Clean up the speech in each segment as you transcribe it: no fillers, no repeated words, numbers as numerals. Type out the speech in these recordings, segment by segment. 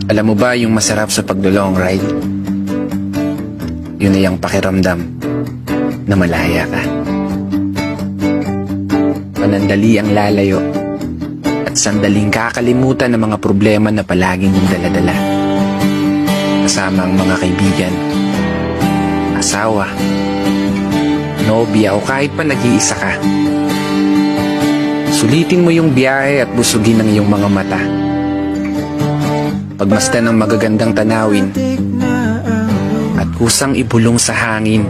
Alam mo ba yung masarap sa paglo-long ride? Yun ay ang pakiramdam na malaya ka. Panandali ang lalayo at sandaling kakalimutan ng mga problema na palaging mong daladala. Kasama ang mga kaibigan, asawa, nobya o kahit pa nag-iisa ka. Sulitin mo yung biyahe at busugin ang iyong mga mata. Pagmasdan ng magagandang tanawin at kusang ibulong sa hangin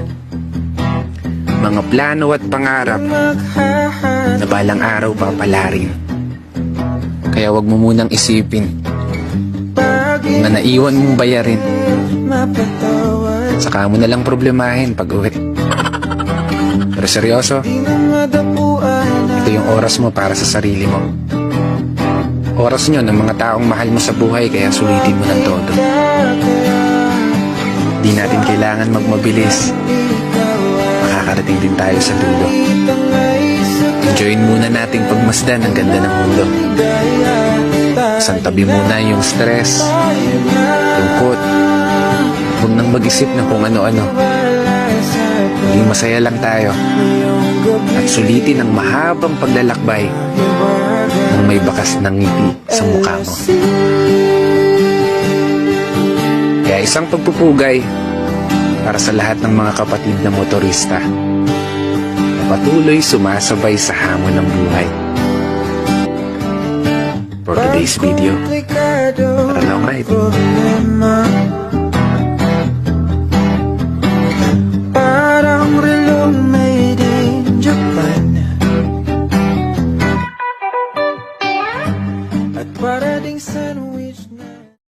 mga plano at pangarap na balang araw papalarin. Kaya wag mo munang isipin na naiwan mong bayarin. Saka mo na lang problemahin pag uwi. Pero seryoso, ito yung oras mo para sa sarili mo. Oras nyo ng mga taong mahal mo sa buhay, kaya sulitin mo ng todo. Di natin kailangan magmabilis. Makakarating din tayo sa dulo. Enjoyin muna nating pagmasdan ang ganda ng mundo. Santabi muna yung stress, lungkot. Huwag nang mag-isip na kung ano-ano. Maging masaya lang tayo. At sulitin ang mahabang paglalakbay nang may bakas ng ngiti sa mukha mo. Kaya isang pagpupugay para sa lahat ng mga kapatid na motorista na patuloy sumasabay sa hamon ng buhay. For today's video,